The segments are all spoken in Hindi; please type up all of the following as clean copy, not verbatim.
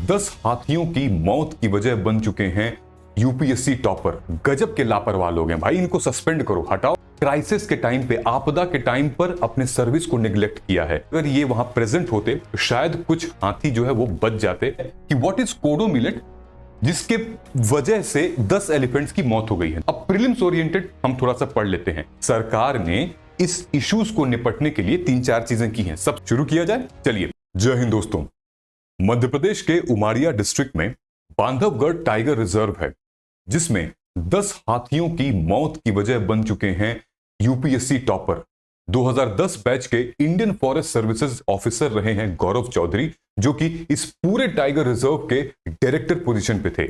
10 हाथियों की मौत की वजह बन चुके हैं यूपीएससी टॉपर। गजब के लापरवाह लोग हैं भाई, इनको सस्पेंड करो, हटाओ। क्राइसिस के टाइम पे, आपदा के टाइम पर अपने सर्विस को निगलेक्ट किया है। अगर ये वहां प्रेजेंट होते तो शायद कुछ हाथी जो है वो बच जाते। कि व्हाट इज कोडो मिलेट, जिसके वजह से 10 एलिफेंट्स की मौत हो गई है। अब प्रीलिम्स ओरिएंटेड हम थोड़ा सा पढ़ लेते हैं। सरकार ने इस इश्यूज को निपटने के लिए 3-4 चीजें की हैं। सब शुरू किया जाए, चलिए। जय हिंद दोस्तों। मध्य प्रदेश के उमारिया डिस्ट्रिक्ट में बांधवगढ़ टाइगर रिजर्व है, जिसमें 10 हाथियों की मौत की वजह बन चुके हैं यूपीएससी टॉपर। 2010 बैच के इंडियन फॉरेस्ट सर्विसेज ऑफिसर रहे हैं गौरव चौधरी, जो कि इस पूरे टाइगर रिजर्व के डायरेक्टर पोजीशन पे थे।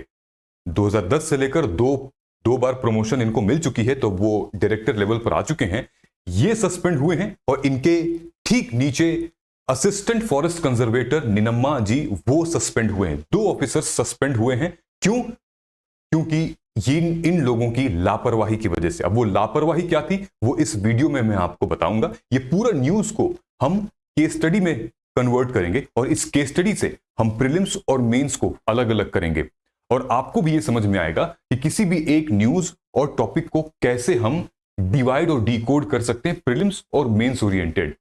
2010 से लेकर दो बार प्रमोशन इनको मिल चुकी है, तो वो डायरेक्टर लेवल पर आ चुके हैं। ये सस्पेंड हुए हैं और इनके ठीक नीचे असिस्टेंट फॉरेस्ट कंजर्वेटर निनम्मा जी, वो सस्पेंड हुए हैं। 2 ऑफिसर सस्पेंड हुए हैं। क्यों? क्योंकि इन लोगों की लापरवाही की वजह से। अब वो लापरवाही क्या थी वो इस वीडियो में मैं आपको बताऊंगा। ये पूरा न्यूज को हम केस स्टडी में कन्वर्ट करेंगे और इस केस स्टडी से हम प्रीलिम्स और मेंस को अलग अलग करेंगे, और आपको भी ये समझ में आएगा कि किसी भी एक न्यूज और टॉपिक को कैसे हम डिवाइड और डिकोड कर सकते हैं प्रीलिम्स और मेंस ओरिएंटेड।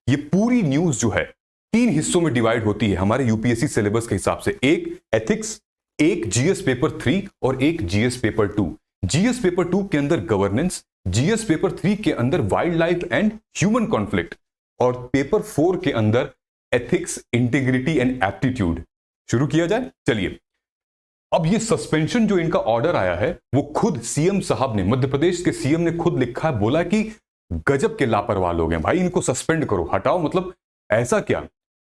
ये पूरी न्यूज जो है 3 हिस्सों में डिवाइड होती है हमारे यूपीएससी सिलेबस के हिसाब से। एक एथिक्स, एक जीएस पेपर 3 और एक जीएस पेपर 2। जीएस पेपर 2 के अंदर गवर्नेंस, जीएस पेपर 3 के अंदर wild life and human conflict, और पेपर 4 के अंदर एथिक्स, इंटीग्रिटी एंड एप्टीट्यूड। शुरू किया जाए, चलिए। अब ये सस्पेंशन जो इनका ऑर्डर आया है वो खुद सीएम साहब ने, मध्य प्रदेश के सीएम ने खुद लिखा है। बोला कि गजब के लापरवाह लोग हैं भाई, इनको सस्पेंड करो, हटाओ। मतलब ऐसा क्या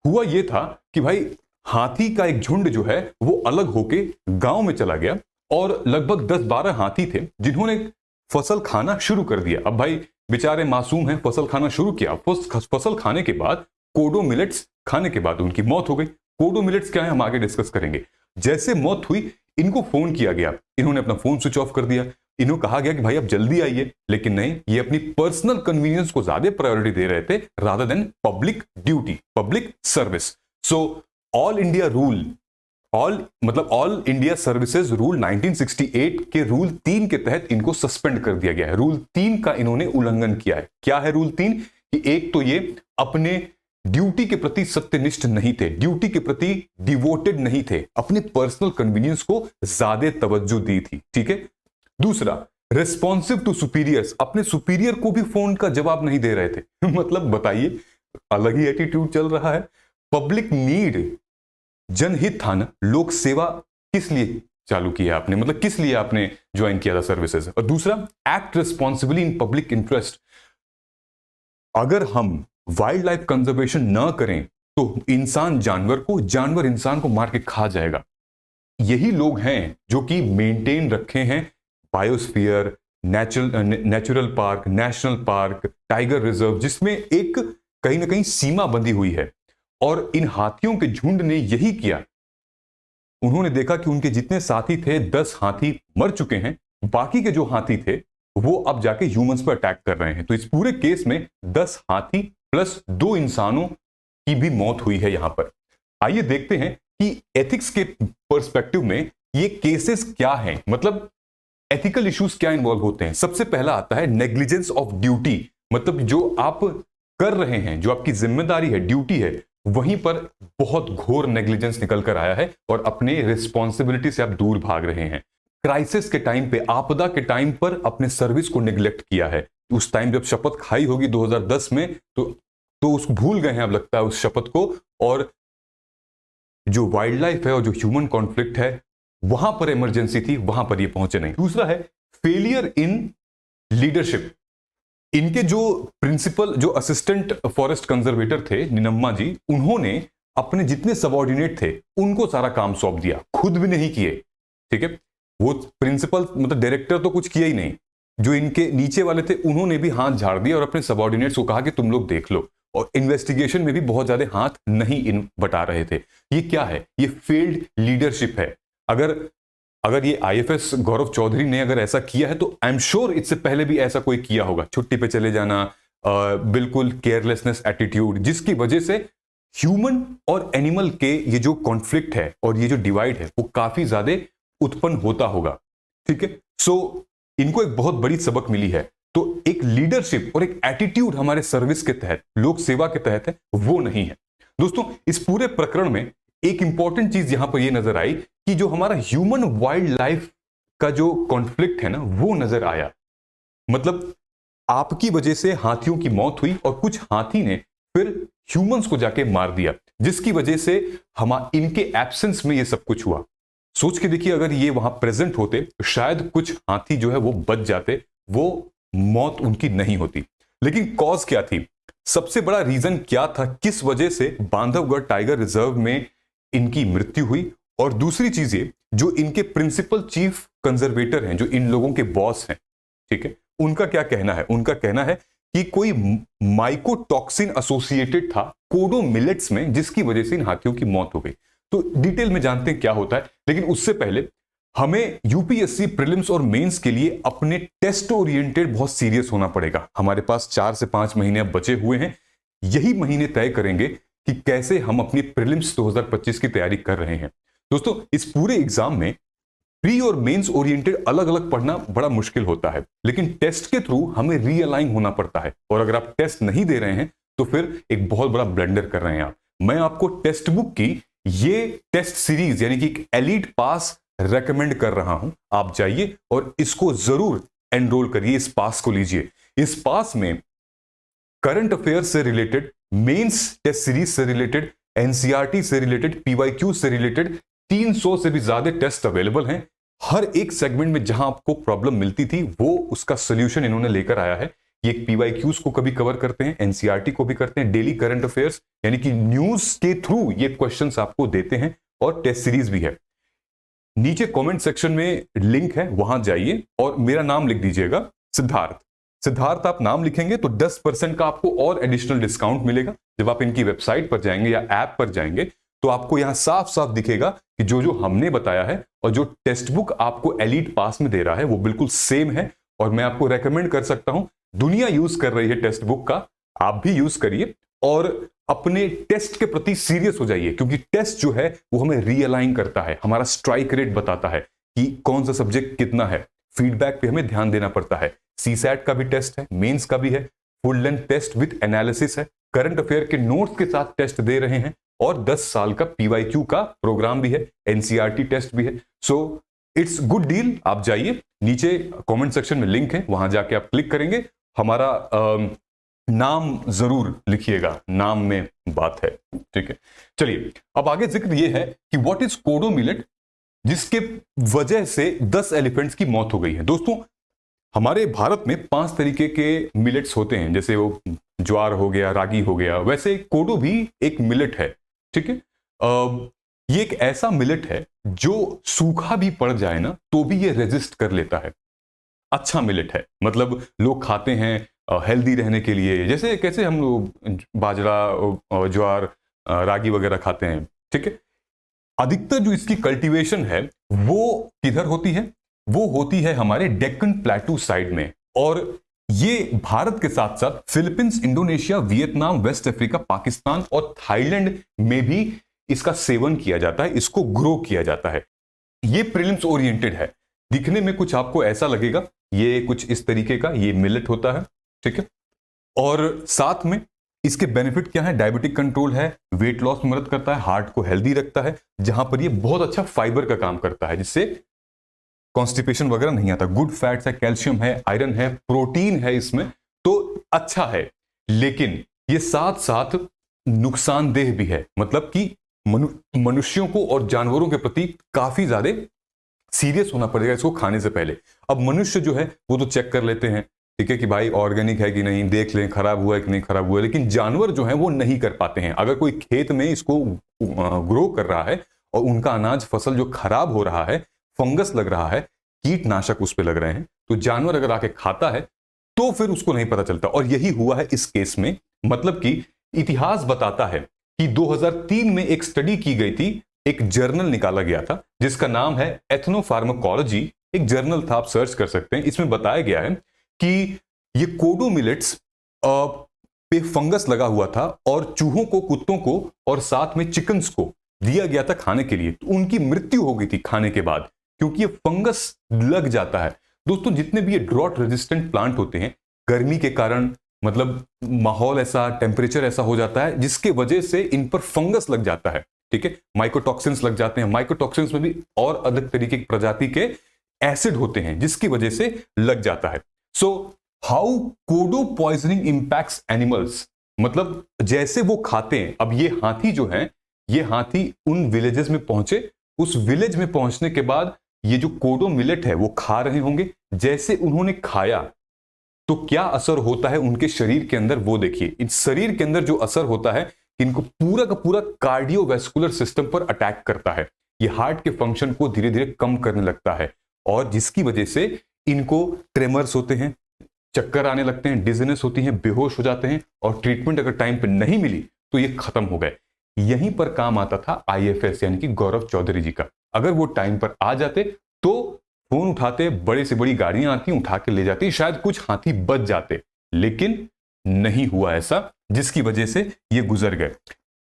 हुआ? ये था कि भाई हाथी का एक झुंड जो है वो अलग होके गांव में चला गया, और लगभग 10-12 हाथी थे जिन्होंने फसल खाना शुरू कर दिया। अब भाई बेचारे मासूम हैं, फसल खाना शुरू किया। फसल खाने के बाद कोडो मिलेट्स खाने के बाद उनकी मौत हो गई। कोडो मिलेट्स क्या है हम आगे डिस्कस करेंगे। जैसे मौत हुई, इनको फोन किया गया, इन्होंने अपना फोन स्विच ऑफ कर दिया। इन्हों कहा गया कि भाई आप जल्दी आइए, लेकिन नहीं, ये अपनी पर्सनल कन्वीनियंस को ज्यादा प्रायोरिटी दे रहे थे rather than public duty, public service. So all India rule, all India services rule 1968 के रूल 3 के तहत इनको सस्पेंड कर दिया गया है। रूल 3 का इन्होंने उल्लंघन किया है। क्या है रूल 3? कि एक तो ये अपने ड्यूटी के प्रति सत्यनिष्ठ नहीं थे, ड्यूटी के प्रति डिवोटेड नहीं थे, अपने पर्सनल कन्वीनियंस को ज्यादा तवज्जो दी थी। ठीक है। दूसरा, रिस्पॉन्सिव टू सुपीरियर्स, अपने सुपीरियर को भी फोन का जवाब नहीं दे रहे थे। मतलब बताइए, अलग ही एटीट्यूड चल रहा है। पब्लिक नीड, जनहित था ना, लोक सेवा किस लिए चालू किया आपने, मतलब किस लिए आपने ज्वाइन किया था सर्विसेज। और दूसरा, act responsibly in public interest. अगर हम वाइल्ड लाइफ कंजर्वेशन ना करें तो इंसान जानवर को, जानवर इंसान को मार के खा जाएगा। यही लोग हैं जो कि मेंटेन रखे हैं biosphere, natural park, national park, tiger reserve, जिसमें एक कहीं ना कहीं सीमा बंधी हुई है। और इन हाथियों के झुंड ने यही किया। उन्होंने देखा कि उनके जितने साथी थे, 10 हाथी मर चुके हैं, बाकी के जो हाथी थे वो अब जाके ह्यूमंस पर अटैक कर रहे हैं। तो इस पूरे केस में 10 हाथी प्लस 2 इंसानों की भी मौत हुई है यहां पर। आइए देखते हैं कि एथिक्स के पर्सपेक्टिव में ये केसेस क्या हैं, मतलब एथिकल इश्यूज क्या इन्वॉल्व होते हैं। सबसे पहला आता है नेग्लिजेंस ऑफ ड्यूटी, मतलब जो आप कर रहे हैं, जो आपकी जिम्मेदारी है, ड्यूटी है, वहीं पर बहुत घोर नेग्लिजेंस निकल कर आया है और अपने रिस्पॉन्सिबिलिटी से आप दूर भाग रहे हैं। क्राइसिस के टाइम पे, आपदा के टाइम पर अपने सर्विस को निगलेक्ट किया है। उस टाइम जब शपथ खाई होगी 2010 में, तो उसको भूल गए हैं अब लगता है उस शपथ को, और जो वाइल्ड लाइफ है और जो ह्यूमन कॉन्फ्लिक्ट है वहां पर इमरजेंसी थी, वहां पर ये पहुंचे नहीं। दूसरा है फेलियर इन लीडरशिप। इनके जो प्रिंसिपल, जो असिस्टेंट फॉरेस्ट कंजर्वेटर थे निनम्मा जी, उन्होंने अपने जितने सबऑर्डिनेट थे उनको सारा काम सौंप दिया, खुद भी नहीं किए। ठीक है। वो प्रिंसिपल मतलब डायरेक्टर तो कुछ किया ही नहीं, जो इनके नीचे वाले थे उन्होंने भी हाथ झाड़ दिया और अपने सबऑर्डिनेट्स को कहा कि तुम लोग देख लो। और इन्वेस्टिगेशन में भी बहुत ज्यादा हाथ नहीं इन बटा रहे थे। ये क्या है? ये फेल्ड लीडरशिप है। अगर ये आईएफएस गौरव चौधरी ने अगर ऐसा किया है तो आई एम श्योर इससे पहले भी ऐसा कोई किया होगा। छुट्टी पे चले जाना, बिल्कुल केयरलेसनेस एटीट्यूड, जिसकी वजह से ह्यूमन और एनिमल के ये जो कॉन्फ्लिक्ट है और ये जो डिवाइड है वो काफी ज्यादा उत्पन्न होता होगा, ठीक है। सो इनको एक बहुत बड़ी सबक मिली है। तो एक लीडरशिप और एक एटीट्यूड हमारे सर्विस के तहत, लोक सेवा के तहत है, वो नहीं है। दोस्तों इस पूरे प्रकरण में एक इंपॉर्टेंट चीज यहां पर ये नजर आई कि जो हमारा ह्यूमन वाइल्ड लाइफ का जो कॉन्फ्लिक्ट है ना, वो नजर आया। मतलब आपकी वजह से हाथियों की मौत हुई और कुछ हाथी ने फिर ह्यूमंस को जाके मार दिया, जिसकी वजह से हम इनके एब्सेंस में ये सब कुछ हुआ। सोच के देखिए, अगर ये वहां प्रेजेंट होते तो शायद कुछ हाथी जो है वो बच जाते, वो मौत उनकी नहीं होती। लेकिन कॉज क्या थी, सबसे बड़ा रीजन क्या था, किस वजह से बांधवगढ़ टाइगर रिजर्व में इनकी मृत्यु हुई? और दूसरी चीज ये, जो इनके प्रिंसिपल चीफ कंजर्वेटर हैं, जो इन लोगों के बॉस हैं, ठीक है, उनका क्या कहना है? उनका कहना है कि कोई माइकोटॉक्सिन एसोसिएटेड था कोडो मिलेट्स में, जिसकी वजह से इन हाथियों की मौत हो गई। तो डिटेल में जानते हैं क्या होता है, लेकिन उससे पहले हमें यूपीएससी प्रीलिम्स और मेंस के लिए अपने टेस्ट ओरिएंटेड बहुत सीरियस होना पड़ेगा। हमारे पास 4 से 5 महीने अब बचे हुए हैं। यही महीने तय करेंगे कि कैसे हम अपनी प्रीलिम्स 2025 की तैयारी कर रहे हैं। दोस्तों इस पूरे एग्जाम में प्री और मेंस ओरिएंटेड अलग अलग पढ़ना बड़ा मुश्किल होता है, लेकिन टेस्ट के थ्रू हमें रीअलाइन होना पड़ता है। और अगर आप टेस्ट नहीं दे रहे हैं तो फिर एक बहुत बड़ा ब्लंडर कर रहे हैं आप। मैं आपको टेक्स्ट बुक की ये टेस्ट सीरीज यानी कि एलीट पास रेकमेंड कर रहा हूं। आप जाइए और इसको जरूर एनरोल करिए, इस पास को लीजिए। इस पास में करंट अफेयर्स से रिलेटेड, मेंस टेस्ट सीरीज से रिलेटेड, एनसीईआरटी से रिलेटेड, पीवाईक्यू से रिलेटेड 300 से भी ज्यादा टेस्ट अवेलेबल हैं। हर एक सेगमेंट में जहां आपको प्रॉब्लम मिलती थी वो उसका सोल्यूशन इन्होंने लेकर आया है। ये पीवाईक्यूज को कभी कवर करते हैं, एनसीईआरटी को भी करते हैं, डेली करंट अफेयर्स यानी कि न्यूज के थ्रू ये क्वेश्चंस आपको देते हैं, और टेस्ट सीरीज भी है। नीचे कमेंट सेक्शन में लिंक है, वहां जाइए और मेरा नाम लिख दीजिएगा, सिद्धार्थ। सिद्धार्थ आप नाम लिखेंगे तो 10% का आपको और एडिशनल डिस्काउंट मिलेगा। जब आप इनकी वेबसाइट पर जाएंगे या ऐप पर जाएंगे तो आपको यहां साफ साफ दिखेगा कि जो जो हमने बताया है और जो टेक्स्ट बुक आपको एलीट पास में दे रहा है वो बिल्कुल सेम है। और मैं आपको रेकमेंड कर सकता हूं, दुनिया यूज कर रही है टेक्स्ट बुक का, आप भी यूज करिए और अपने टेस्ट के प्रति सीरियस हो जाइए, क्योंकि टेस्ट जो है वो हमें रीअलाइन करता है, हमारा स्ट्राइक रेट बताता है कि कौन सा सब्जेक्ट कितना है। फीडबैक पे हमें ध्यान देना पड़ता है। सीसैट का भी टेस्ट है, मेंस का भी है, full length test with analysis है, करंट अफेयर के नोट्स के साथ टेस्ट दे रहे हैं, और 10 साल का पीवाईक्यू का प्रोग्राम भी है, एनसीईआरटी टेस्ट भी है। So it's good deal. आप जाइए, नीचे कमेंट सेक्शन में लिंक है, वहां जाके आप क्लिक करेंगे। हमारा नाम जरूर लिखिएगा, नाम में बात है, ठीक है। चलिए अब आगे जिक्र यह है कि व्हाट इज कोडो मिलेट, जिसके वजह से 10 एलिफेंट्स की मौत हो गई है। दोस्तों हमारे भारत में 5 तरीके के मिलेट्स होते हैं, जैसे वो ज्वार हो गया, रागी हो गया, वैसे कोडो भी एक मिलेट है, ठीक है। ये एक ऐसा मिलेट है जो सूखा भी पड़ जाए ना तो भी ये रेजिस्ट कर लेता है। अच्छा मिलेट है, मतलब लोग खाते हैं हेल्दी रहने के लिए, जैसे कैसे हम लोग बाजरा, ज्वार, रागी वगैरह खाते हैं, ठीक है। अधिकतर जो इसकी कल्टीवेशन है वो किधर होती है? वो होती है हमारे डेक्कन प्लेटू साइड में, और ये भारत के साथ साथ Philippines, Indonesia, Vietnam, West Africa, Pakistan और थाईलैंड में भी इसका सेवन किया जाता है, इसको ग्रो किया जाता है। ये प्रीलिम्स ओरिएंटेड है, दिखने में कुछ आपको ऐसा लगेगा, ये कुछ इस तरीके का ये मिलेट होता है, ठीक है। और साथ में इसके बेनिफिट क्या है? डायबिटिक कंट्रोल है, वेट लॉस में मदद करता है, हार्ट को हेल्दी रखता है, जहां पर ये बहुत अच्छा फाइबर का काम करता है, जिससे कॉन्स्टिपेशन वगैरह नहीं आता। गुड फैट्स है, कैल्शियम है, आयरन है, प्रोटीन है इसमें, तो अच्छा है। लेकिन ये साथ साथ नुकसानदेह भी है, मतलब कि मनुष्यों को और जानवरों के प्रति काफी ज्यादा सीरियस होना पड़ेगा इसको खाने से पहले। अब मनुष्य जो है वो तो चेक कर लेते हैं, ठीक है, कि भाई ऑर्गेनिक है कि नहीं, देख लें खराब हुआ है कि नहीं खराब हुआ है, लेकिन जानवर जो है वो नहीं कर पाते हैं। अगर कोई खेत में इसको ग्रो कर रहा है और उनका अनाज फसल जो खराब हो रहा है, फंगस लग रहा है, कीटनाशक उस पर लग रहे हैं, तो जानवर अगर आके खाता है तो फिर उसको नहीं पता चलता। और यही हुआ है इस केस में। मतलब कि इतिहास बताता है कि 2003 में एक स्टडी की गई थी, एक जर्नल निकाला गया था जिसका नाम है एथनोफार्माकोलॉजी, एक जर्नल था, आप सर्च कर सकते हैं। इसमें बताया गया है कि ये कोडो मिलेट्स पे फंगस लगा हुआ था और चूहों को, कुत्तों को और साथ में चिकन्स को दिया गया था खाने के लिए, तो उनकी मृत्यु हो गई थी खाने के बाद, क्योंकि ये फंगस लग जाता है। दोस्तों, जितने भी ये ड्रॉट रेजिस्टेंट प्लांट होते हैं, गर्मी के कारण मतलब माहौल ऐसा, टेम्परेचर ऐसा हो जाता है जिसके वजह से इन पर फंगस लग जाता है। ठीक है, माइकोटॉक्सिन्स लग जाते हैं। माइकोटॉक्सिन्स में भी और अलग तरीके की प्रजाति के एसिड होते हैं जिसकी वजह से लग जाता है। So how kodo poisoning impacts animals, मतलब जैसे वो खाते हैं। अब ये हाथी जो है, ये हाथी उन विलेजेस में पहुंचे, उस विलेज में पहुंचने के बाद ये जो कोडो मिलेट है वो खा रहे होंगे। जैसे उन्होंने खाया तो क्या असर होता है उनके शरीर के अंदर, वो देखिए। इस शरीर के अंदर जो असर होता है, इनको पूरा का पूरा कार्डियोवैस्कुलर सिस्टम पर अटैक करता है। ये हार्ट के फंक्शन को धीरे धीरे कम करने लगता है और जिसकी वजह से इनको ट्रेमर्स होते हैं, चक्कर आने लगते हैं, डिजीनेस होती है, बेहोश हो जाते हैं और ट्रीटमेंट अगर टाइम पे नहीं मिली तो ये खत्म हो गए। यहीं पर काम आता था आईएफएस यानी कि गौरव चौधरी जी का। अगर वो टाइम पर आ जाते तो फोन उठाते, बड़ी से बड़ी गाड़ियां आती, उठा के ले जाती, शायद कुछ हाथी बच जाते, लेकिन नहीं हुआ ऐसा, जिसकी वजह से ये गुजर गए।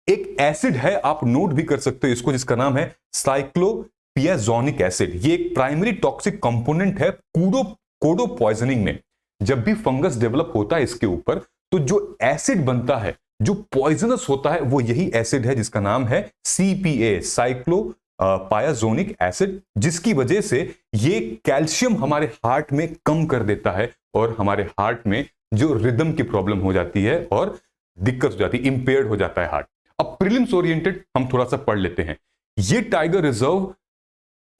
एक एसिड है, आप नोट भी कर सकते हो इसको, जिसका नाम है साइक्लोपियाजोनिक एसिड। ये एक प्राइमरी टॉक्सिक कंपोनेंट है कोडो पॉइजनिंग में। जब भी फंगस डेवलप होता है इसके ऊपर, तो जो एसिड बनता है, जो पॉइजनस होता है, वो यही एसिड है जिसका नाम है सीपीए, साइक्लोपायाजोनिक एसिड, जिसकी वजह से ये कैल्शियम हमारे हार्ट में कम कर देता है और हमारे हार्ट में जो रिदम की प्रॉब्लम हो जाती है और दिक्कत हो जाती है, इंपेयर्ड हो जाता है हार्ट। अब प्रीलिम्स ओरिएंटेड हम थोड़ा सा पढ़ लेते हैं। ये टाइगर रिजर्व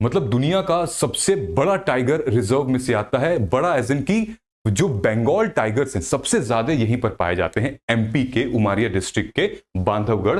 मतलब दुनिया का सबसे बड़ा टाइगर रिजर्व में से आता है। बड़ा एज इन की जो बंगाल टाइगर्स हैं सबसे ज्यादा यहीं पर पाए जाते हैं, एमपी के उमारिया डिस्ट्रिक्ट के बांधवगढ़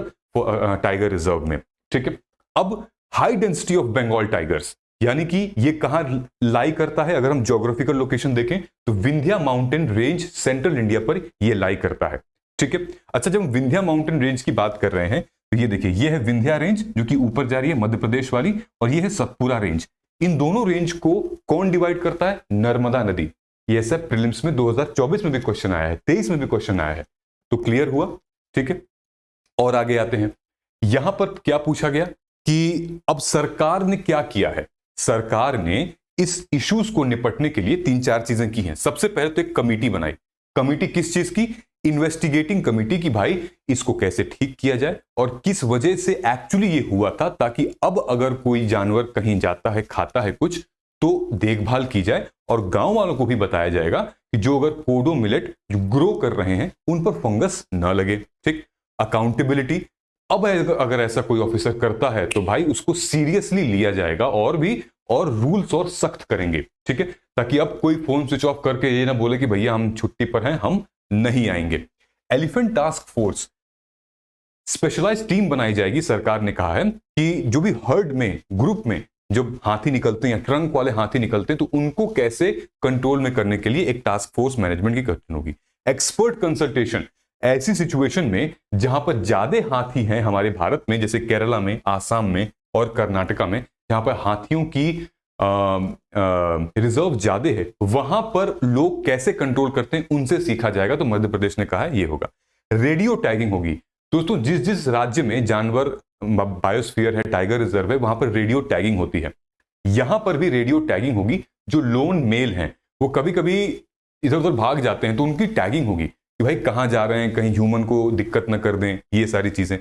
टाइगर रिजर्व में। ठीक है, अब high density of Bengal tigers, यानी कि ये कहां लाई करता है, अगर हम ज्योग्राफिकल लोकेशन देखें तो Vindhya mountain range central India पर ये लाई करता है। ठीक है, अच्छा, जब हम विंध्या माउंटेन रेंज की बात कर रहे हैं तो ये देखिए, ये है विंध्या रेंज जो कि ऊपर जा रही है मध्य प्रदेश वाली, और ये है सतपुरा रेंज। इन दोनों रेंज को कौन डिवाइड करता है? नर्मदा नदी। ये सब प्रीलिम्स में 2024 में भी क्वेश्चन आया है, 23 में भी क्वेश्चन आया है, तो क्लियर हुआ। ठीक है, और आगे आते हैं। यहां पर क्या पूछा गया कि अब सरकार ने क्या किया है। सरकार ने इस इश्यूज को निपटने के लिए 3-4 चीजें की हैं। सबसे पहले तो एक कमेटी बनाई। कमेटी किस चीज की? इन्वेस्टिगेटिंग कमेटी की, भाई इसको कैसे ठीक किया जाए और किस वजह से एक्चुअली ये हुआ था, ताकि अब अगर कोई जानवर कहीं जाता है, खाता है कुछ, तो देखभाल की जाए और गांव वालों को भी बताया जाएगा कि जो अगर कोडो मिलेट जो ग्रो कर रहे हैं उन पर फंगस ना लगे। ठीक, अकाउंटेबिलिटी, अब अगर ऐसा कोई ऑफिसर करता है तो भाई उसको सीरियसली लिया जाएगा और रूल्स और सख्त करेंगे। ठीक है, ताकि अब कोई फोन स्विच ऑफ करके ये ना बोले कि भैया हम छुट्टी पर हैं, हम नहीं आएंगे। Elephant task force, specialized team बनाई जाएगी। सरकार ने कहा है कि जो भी हर्ड में, ग्रुप में जब हाथी निकलते हैं या ट्रंक वाले हाथी निकलते हैं तो उनको कैसे कंट्रोल में करने के लिए एक टास्क फोर्स मैनेजमेंट की गठन होगी। एक्सपर्ट कंसल्टेशन, ऐसी सिचुएशन में जहां पर ज्यादा हाथी हैं हमारे भारत में, जैसे केरला में, आसाम में और कर्नाटका में, जहां पर हाथियों की रिजर्व ज्यादा है, वहां पर लोग कैसे कंट्रोल करते हैं उनसे सीखा जाएगा। तो मध्य प्रदेश ने कहा है ये होगा। रेडियो टैगिंग होगी। दोस्तों, जिस जिस राज्य में जानवर बायोस्फीयर है, टाइगर रिजर्व है, वहां पर रेडियो टैगिंग होती है। यहां पर भी रेडियो टैगिंग होगी। जो लोन मेल हैं वो कभी कभी इधर उधर भाग जाते हैं तो उनकी टैगिंग होगी कि भाई कहां जा रहे हैं, कहीं ह्यूमन को दिक्कत न कर दें, ये सारी चीजें।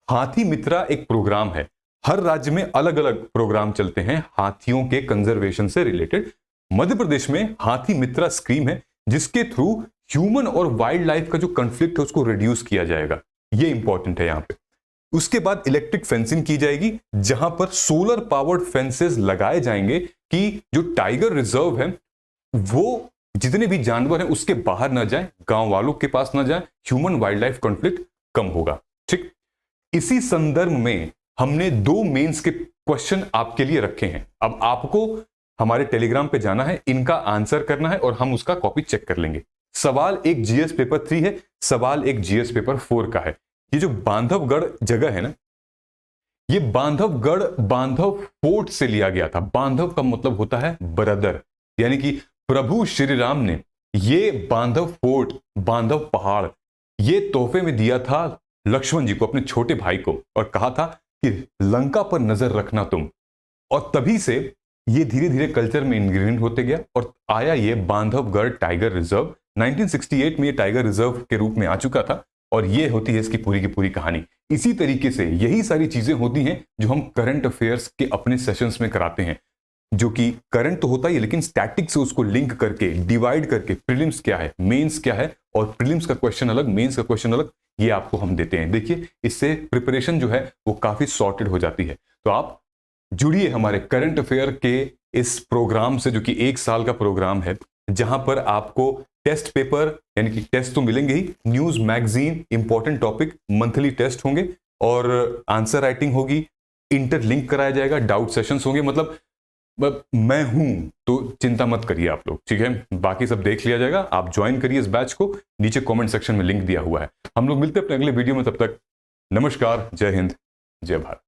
हाथी मित्रा एक प्रोग्राम है। हर राज्य में अलग अलग प्रोग्राम चलते हैं हाथियों के कंजर्वेशन से रिलेटेड। मध्य प्रदेश में हाथी मित्रा स्कीम है जिसके थ्रू ह्यूमन और वाइल्ड लाइफ का जो कंफ्लिक्ट है उसको रिड्यूस किया जाएगा। ये इंपॉर्टेंट है यहां पे। उसके बाद इलेक्ट्रिक फेंसिंग की जाएगी, जहां पर सोलर पावर्ड फेंसेस लगाए जाएंगे कि जो टाइगर रिजर्व है वो जितने भी जानवर हैं उसके बाहर ना जाए, गांव वालों के पास ना जाए, ह्यूमन वाइल्ड लाइफ कॉन्फ्लिक्ट कम होगा। ठीक, इसी संदर्भ में हमने 2 मेंस के क्वेश्चन आपके लिए रखे हैं। अब आपको हमारे टेलीग्राम पे जाना है, इनका आंसर करना है और हम उसका कॉपी चेक कर लेंगे। सवाल एक जीएस पेपर 3 है, सवाल एक जीएस पेपर 4 का है। ये जो बांधवगढ़ जगह है ना, ये बांधवगढ़ बांधव फोर्ट से लिया गया था। बांधव का मतलब होता है ब्रदर, यानी कि प्रभु श्री राम ने ये बांधव फोर्ट, बांधव पहाड़ ये तोहफे में दिया था लक्ष्मण जी को, अपने छोटे भाई को, और कहा था कि लंका पर नजर रखना तुम। और तभी से ये धीरे धीरे कल्चर में इंग्रेन होते गया और आया ये बांधवगढ़ टाइगर रिजर्व। 1968 में ये टाइगर रिजर्व के रूप में आ चुका था और ये होती है इसकी पूरी की पूरी कहानी। इसी तरीके से यही सारी चीजें होती हैं जो हम करंट अफेयर्स के अपने सेशंस में कराते हैं, जो कि करंट तो होता ही है लेकिन स्टैटिक से उसको लिंक करके डिवाइड करके प्रीलिम्स क्या है, मेंस क्या है, और प्रीलिम्स का क्वेश्चन अलग, मेंस का क्वेश्चन अलग, ये आपको हम देते हैं। देखिए इससे प्रिपरेशन जो है वो काफी सॉर्टेड हो जाती है। तो आप जुड़िए हमारे करंट अफेयर के इस प्रोग्राम से, जो कि 1 साल का प्रोग्राम है, जहां पर आपको टेस्ट पेपर यानी कि टेस्ट तो मिलेंगे ही, news magazine, important topic, monthly test होंगे और आंसर राइटिंग होगी, इंटरलिंक कराया जाएगा, डाउट सेशंस होंगे। मतलब मैं हूं तो चिंता मत करिए आप लोग, ठीक है। बाकी सब देख लिया जाएगा। आप ज्वाइन करिए इस बैच को, नीचे कमेंट सेक्शन में लिंक दिया हुआ है। हम लोग मिलते हैं अपने अगले वीडियो में, तब तक नमस्कार, जय हिंद, जय भारत।